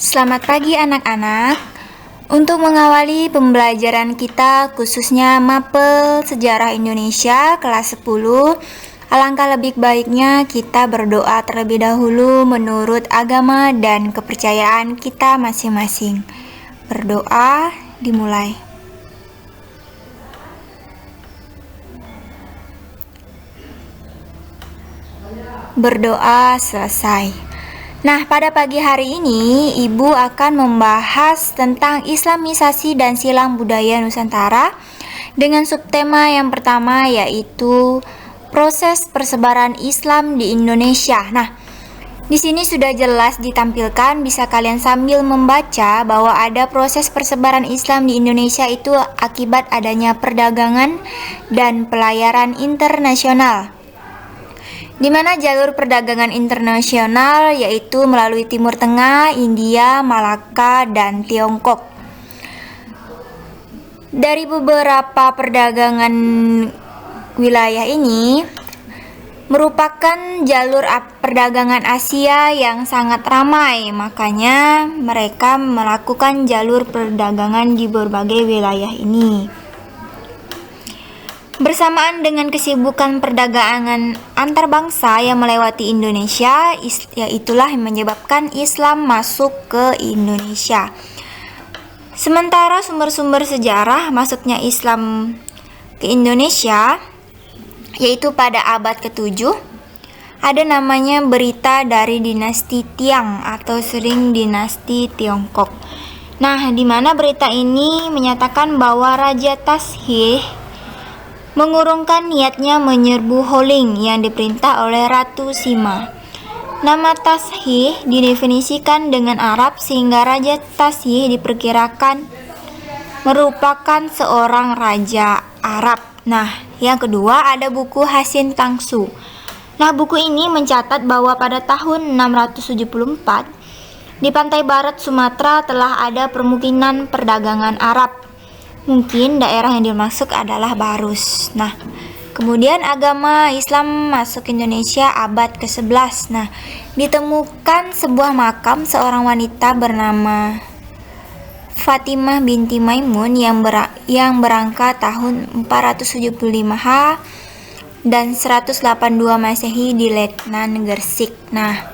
Selamat pagi anak-anak. Untuk mengawali pembelajaran kita khususnya mapel Sejarah Indonesia kelas 10, alangkah lebih baiknya kita berdoa terlebih dahulu menurut agama dan kepercayaan kita masing-masing. Berdoa dimulai. Berdoa selesai. Nah, pada pagi hari ini, Ibu akan membahas tentang Islamisasi dan silang budaya Nusantara dengan subtema yang pertama yaitu proses persebaran Islam di Indonesia. Nah, di sini sudah jelas ditampilkan, bisa kalian sambil membaca bahwa ada proses persebaran Islam di Indonesia itu akibat adanya perdagangan dan pelayaran internasional, di mana jalur perdagangan internasional yaitu melalui Timur Tengah, India, Malaka, dan Tiongkok. Dari beberapa perdagangan wilayah ini merupakan jalur perdagangan Asia yang sangat ramai, makanya mereka melakukan jalur perdagangan di berbagai wilayah ini. Bersamaan dengan kesibukan perdagangan antar bangsa yang melewati Indonesia, yaitulah yang menyebabkan Islam masuk ke Indonesia. Sementara sumber-sumber sejarah masuknya Islam ke Indonesia, yaitu pada abad ke-7, ada namanya berita dari dinasti Tiang atau sering dinasti Tiongkok. Nah, di mana berita ini menyatakan bahwa Raja Tashih mengurungkan niatnya menyerbu Holing yang diperintah oleh Ratu Sima. Nama Tashih didefinisikan dengan Arab sehingga Raja Tashih diperkirakan merupakan seorang raja Arab. Nah, yang kedua ada buku Hasin Tangsu. Nah, buku ini mencatat bahwa pada tahun 674 di pantai barat Sumatera telah ada permukiman perdagangan Arab. Mungkin daerah yang dimaksud adalah Barus. Nah, kemudian agama Islam masuk Indonesia abad ke-11. Nah, ditemukan sebuah makam seorang wanita bernama Fatimah binti Maimun yang berangka tahun 475H dan 182 Masehi di Letnan, Gresik. Nah,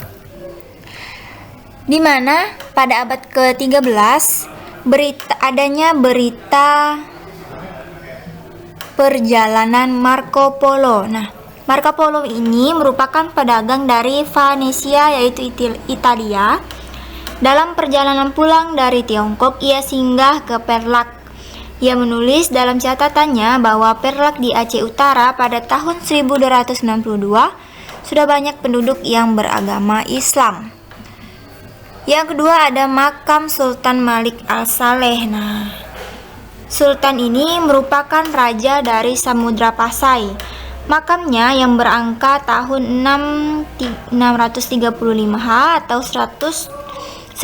di mana pada abad ke-13 adanya berita perjalanan Marco Polo. Nah, Marco Polo ini merupakan pedagang dari Venesia yaitu Italia. Dalam perjalanan pulang dari Tiongkok, ia singgah ke Perlak. Ia menulis dalam catatannya bahwa Perlak di Aceh Utara pada tahun 1262 sudah banyak penduduk yang beragama Islam. Yang kedua ada makam Sultan Malik Al-Saleh. Nah, Sultan ini merupakan raja dari Samudra Pasai. Makamnya yang berangka tahun 635H atau 1292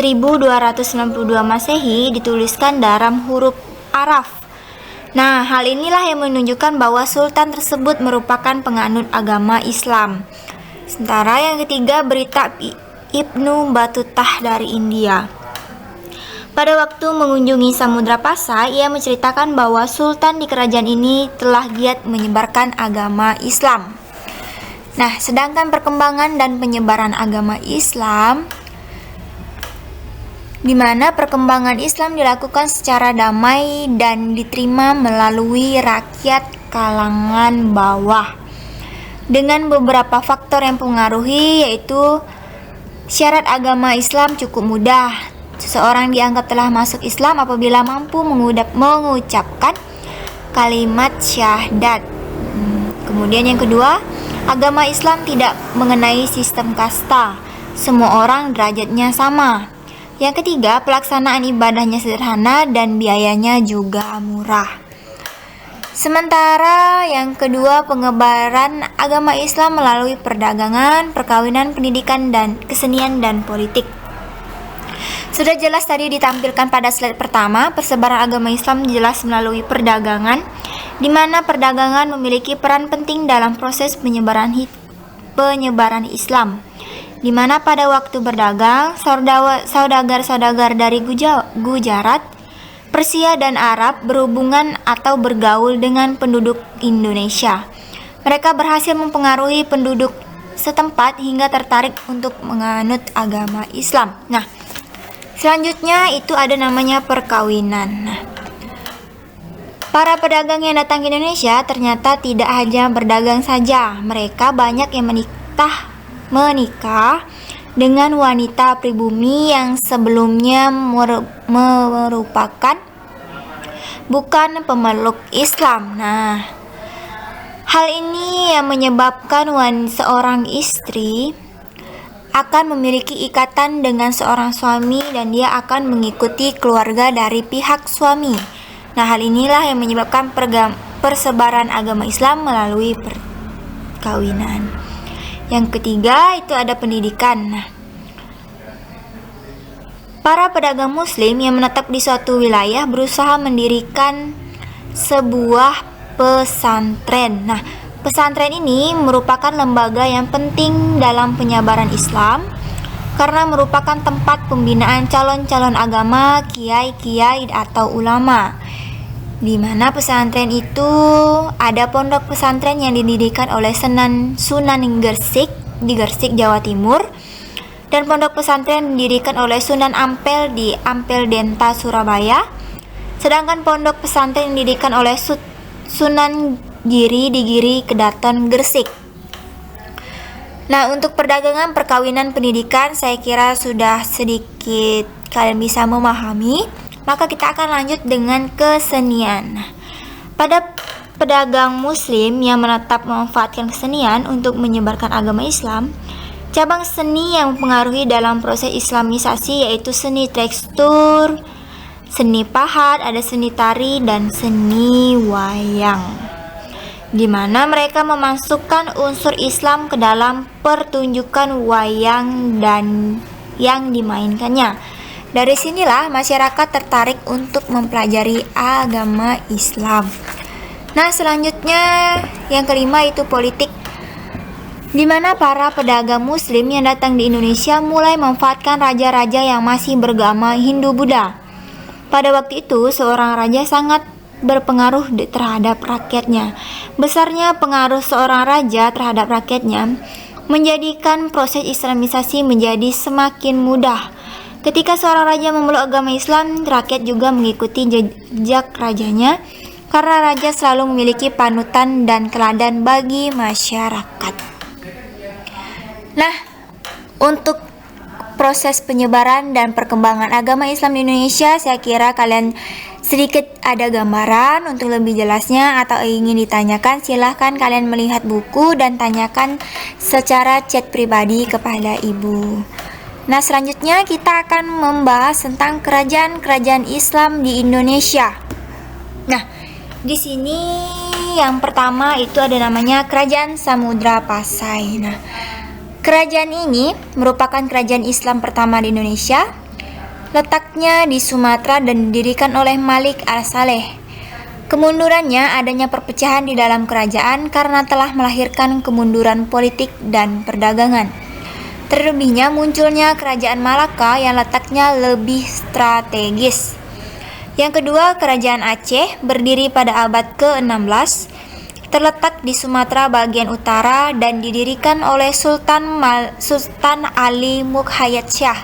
Masehi dituliskan dalam huruf Araf. Nah, hal inilah yang menunjukkan bahwa Sultan tersebut merupakan penganut agama Islam. Sementara yang ketiga berita Ibnu Batutah dari India. Pada waktu mengunjungi Samudra Pasai, ia menceritakan bahwa Sultan di kerajaan ini telah giat menyebarkan agama Islam. Nah, sedangkan perkembangan dan penyebaran agama Islam, di mana perkembangan Islam dilakukan secara damai dan diterima melalui rakyat kalangan bawah, dengan beberapa faktor yang mempengaruhi, yaitu syarat agama Islam cukup mudah. Seseorang dianggap telah masuk Islam apabila mampu mengucapkan kalimat syahadat. Kemudian yang kedua, agama Islam tidak mengenai sistem kasta. Semua orang derajatnya sama. Yang ketiga, pelaksanaan ibadahnya sederhana dan biayanya juga murah. Sementara yang kedua, penyebaran agama Islam melalui perdagangan, perkawinan, pendidikan, dan kesenian dan politik. Sudah jelas tadi ditampilkan pada slide pertama, persebaran agama Islam jelas melalui perdagangan, di mana perdagangan memiliki peran penting dalam proses penyebaran Islam. di mana pada waktu berdagang, saudagar-saudagar dari Gujarat, Persia dan Arab berhubungan atau bergaul dengan penduduk Indonesia. Mereka berhasil mempengaruhi penduduk setempat hingga tertarik untuk menganut agama Islam. Nah, selanjutnya itu ada namanya perkawinan. Nah, para pedagang yang datang ke Indonesia ternyata tidak hanya berdagang saja. Mereka banyak yang menikah dengan wanita pribumi yang sebelumnya merupakan bukan pemeluk Islam. Nah, hal ini yang menyebabkan seorang istri akan memiliki ikatan dengan seorang suami dan dia akan mengikuti keluarga dari pihak suami. Nah, hal inilah yang menyebabkan persebaran agama Islam melalui perkawinan. Yang ketiga itu ada pendidikan. Nah, para pedagang muslim yang menetap di suatu wilayah berusaha mendirikan sebuah pesantren. Nah, pesantren ini merupakan lembaga yang penting dalam penyebaran Islam karena merupakan tempat pembinaan calon-calon agama, kiai-kiai atau ulama. Di mana pesantren itu ada pondok pesantren yang didirikan oleh Sunan Gersik di Gersik, Jawa Timur, dan pondok pesantren didirikan oleh Sunan Ampel di Ampel Denta, Surabaya. Sedangkan pondok pesantren didirikan oleh Sunan Giri di Giri, Kedaton, Gersik. Nah, untuk perdagangan, perkawinan, pendidikan saya kira sudah sedikit kalian bisa memahami. Maka kita akan lanjut dengan kesenian. Pada pedagang muslim yang menetap memanfaatkan kesenian untuk menyebarkan agama Islam, cabang seni yang mempengaruhi dalam proses islamisasi yaitu seni tekstur, seni pahat, ada seni tari, dan seni wayang, di mana mereka memasukkan unsur Islam ke dalam pertunjukan wayang dan yang dimainkannya. Dari sinilah masyarakat tertarik untuk mempelajari agama Islam. Nah, selanjutnya yang kelima itu politik, di mana para pedagang muslim yang datang di Indonesia mulai memanfaatkan raja-raja yang masih beragama Hindu-Buddha. Pada waktu itu, seorang raja sangat berpengaruh terhadap rakyatnya. Besarnya pengaruh seorang raja terhadap rakyatnya menjadikan proses islamisasi menjadi semakin mudah. Ketika seorang raja memeluk agama Islam, rakyat juga mengikuti jejak rajanya karena raja selalu memiliki panutan dan teladan bagi masyarakat. Nah, untuk proses penyebaran dan perkembangan agama Islam di Indonesia, saya kira kalian sedikit ada gambaran. Untuk lebih jelasnya atau ingin ditanyakan, silahkan kalian melihat buku dan tanyakan secara chat pribadi kepada ibu. Nah, selanjutnya kita akan membahas tentang kerajaan-kerajaan Islam di Indonesia. Nah, di sini yang pertama itu ada namanya Kerajaan Samudra Pasai. Nah, kerajaan ini merupakan kerajaan Islam pertama di Indonesia. Letaknya di Sumatera dan didirikan oleh Malik Al-Saleh. Kemundurannya adanya perpecahan di dalam kerajaan karena telah melahirkan kemunduran politik dan perdagangan. Terlebihnya munculnya kerajaan Malaka yang letaknya lebih strategis. Yang kedua, kerajaan Aceh berdiri pada abad ke-16, terletak di Sumatera bagian utara dan didirikan oleh Sultan Ali Mukhayat Shah.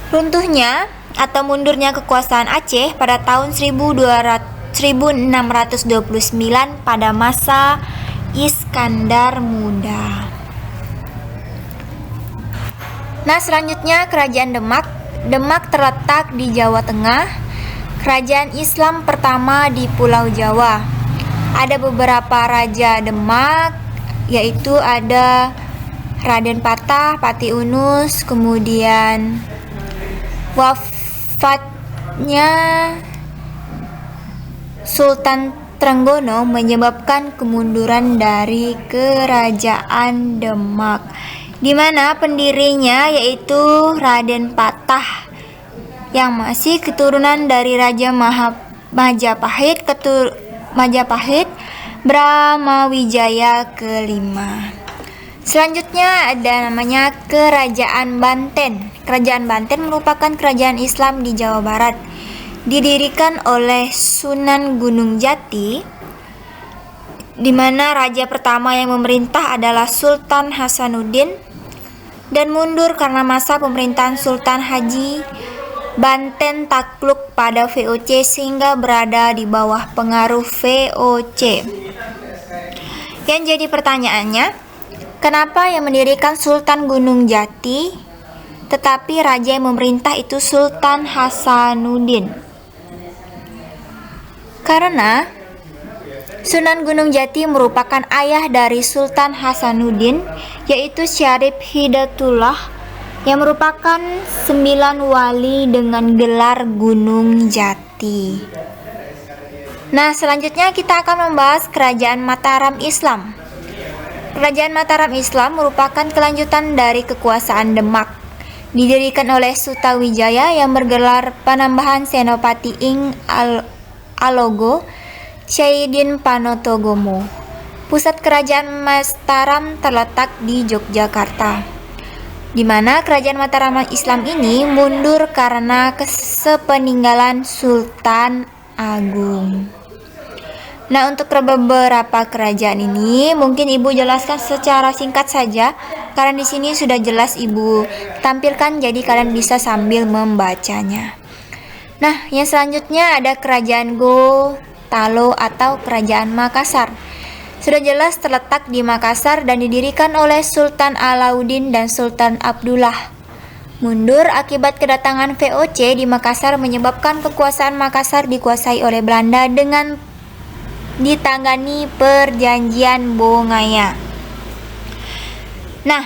Runtuhnya atau mundurnya kekuasaan Aceh pada tahun 1629 pada masa Iskandar Muda. Nah, selanjutnya kerajaan Demak. Demak terletak di Jawa Tengah, kerajaan Islam pertama di Pulau Jawa. Ada beberapa raja Demak, yaitu ada Raden Patah, Pati Unus, kemudian wafatnya Sultan Trenggono menyebabkan kemunduran dari kerajaan Demak, di mana pendirinya yaitu Raden Patah yang masih keturunan dari Raja Majapahit Brahmawijaya kelima. Selanjutnya ada namanya Kerajaan Banten. Kerajaan Banten merupakan kerajaan Islam di Jawa Barat. Didirikan oleh Sunan Gunung Jati, di mana raja pertama yang memerintah adalah Sultan Hasanuddin, dan mundur karena masa pemerintahan Sultan Haji. Banten takluk pada VOC sehingga berada di bawah pengaruh VOC. Yang jadi pertanyaannya, kenapa yang mendirikan Sultan Gunung Jati, tetapi raja yang memerintah itu Sultan Hasanuddin? Karena Sunan Gunung Jati merupakan ayah dari Sultan Hasanuddin, yaitu Syarif Hidayatullah, yang merupakan 9 wali dengan gelar Gunung Jati. Nah, selanjutnya kita akan membahas Kerajaan Mataram Islam. Kerajaan Mataram Islam merupakan kelanjutan dari kekuasaan Demak. Didirikan oleh Sutawijaya yang bergelar Panambahan Senopati ing Alogo Syahidin Panotogomo. Pusat kerajaan Mataram terletak di Yogyakarta, di mana kerajaan Mataram Islam ini mundur karena sepeninggalan Sultan Agung. Nah, untuk beberapa kerajaan ini mungkin Ibu jelaskan secara singkat saja, karena di sini sudah jelas Ibu tampilkan, jadi kalian bisa sambil membacanya. Nah, yang selanjutnya ada Kerajaan Gotalo atau Kerajaan Makassar. Sudah jelas terletak di Makassar dan didirikan oleh Sultan Alauddin dan Sultan Abdullah. Mundur akibat kedatangan VOC di Makassar menyebabkan kekuasaan Makassar dikuasai oleh Belanda dengan ditangani Perjanjian Bongaya. Nah,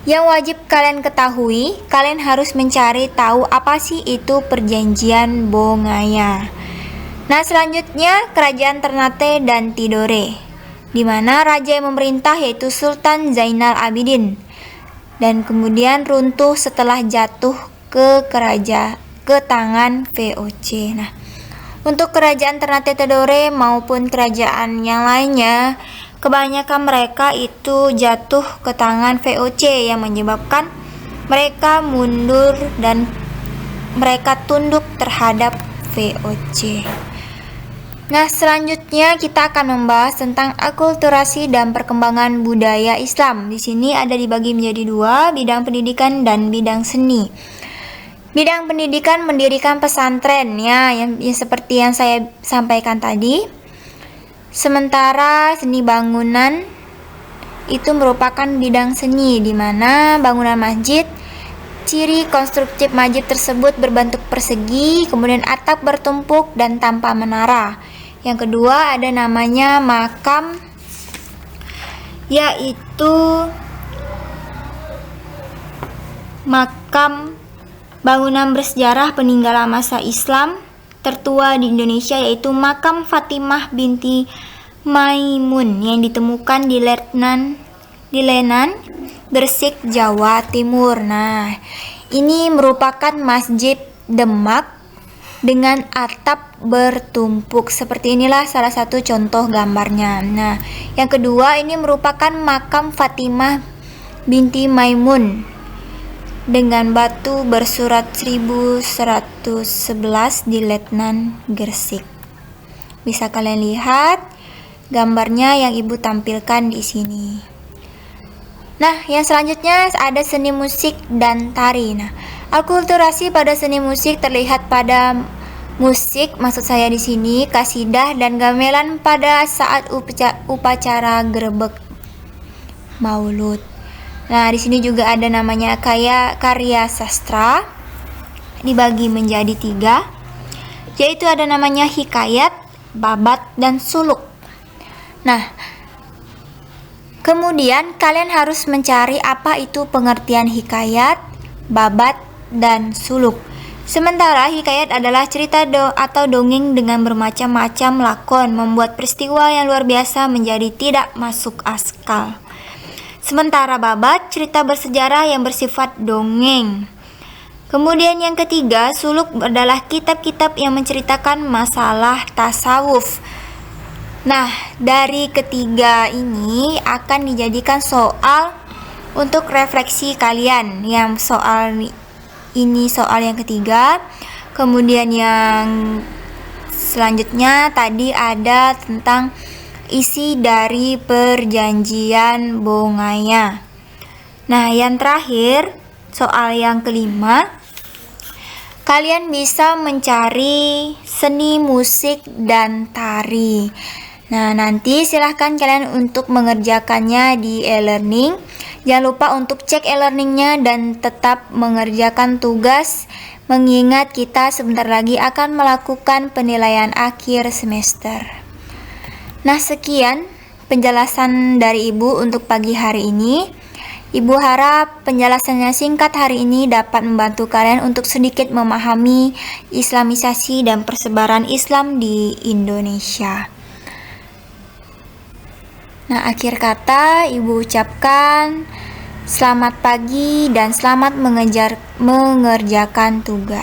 yang wajib kalian ketahui, kalian harus mencari tahu apa sih itu Perjanjian Bongaya. Nah, selanjutnya Kerajaan Ternate dan Tidore, di mana raja yang memerintah yaitu Sultan Zainal Abidin, dan kemudian runtuh setelah jatuh ke tangan VOC. Nah, untuk Kerajaan Ternate Tidore maupun kerajaan yang lainnya, kebanyakan mereka itu jatuh ke tangan VOC yang menyebabkan mereka mundur dan mereka tunduk terhadap VOC. Nah, selanjutnya kita akan membahas tentang akulturasi dan perkembangan budaya Islam. Di sini ada dibagi menjadi 2, bidang pendidikan dan bidang seni. Bidang pendidikan mendirikan pesantren ya, yang seperti yang saya sampaikan tadi. Sementara seni bangunan itu merupakan bidang seni, di mana bangunan masjid, ciri konstruktif masjid tersebut berbentuk persegi, kemudian atap bertumpuk dan tanpa menara. Yang kedua ada namanya makam, yaitu makam bangunan bersejarah peninggalan masa Islam tertua di Indonesia, yaitu makam Fatimah binti Maimun yang ditemukan di Lenan, Gresik, Jawa Timur. Nah, ini merupakan masjid Demak dengan atap bertumpuk. Seperti inilah salah satu contoh gambarnya. Nah, yang kedua ini merupakan makam Fatimah binti Maimun dengan batu bersurat 1111 di Letnan, Gresik. Bisa kalian lihat gambarnya yang Ibu tampilkan di sini. Nah, yang selanjutnya ada seni musik dan tari. Nah, akulturasi pada seni musik terlihat pada musik, maksud saya di sini kasidah dan gamelan pada saat upacara grebek Maulud. Nah, di sini juga ada namanya karya sastra, dibagi menjadi 3, yaitu ada namanya hikayat, babat, dan suluk. Nah, kemudian kalian harus mencari apa itu pengertian hikayat, babat, dan suluk. Sementara hikayat adalah cerita atau dongeng dengan bermacam-macam lakon, membuat peristiwa yang luar biasa menjadi tidak masuk akal. Sementara babat, cerita bersejarah yang bersifat dongeng. Kemudian yang ketiga, suluk adalah kitab-kitab yang menceritakan masalah tasawuf. Nah, dari ketiga ini akan dijadikan soal untuk refleksi kalian. Yang soal ini soal yang ketiga. Kemudian yang selanjutnya tadi ada tentang isi dari perjanjian bongaya. Nah, yang terakhir, soal yang kelima, kalian bisa mencari seni musik dan tari. Nah, nanti silahkan kalian untuk mengerjakannya di e-learning. Jangan lupa untuk cek e-learningnya dan tetap mengerjakan tugas, mengingat kita sebentar lagi akan melakukan penilaian akhir semester. Nah, sekian penjelasan dari Ibu untuk pagi hari ini. Ibu harap penjelasannya singkat hari ini dapat membantu kalian untuk sedikit memahami Islamisasi dan persebaran Islam di Indonesia. Nah, akhir kata Ibu ucapkan selamat pagi dan selamat mengerjakan tugas.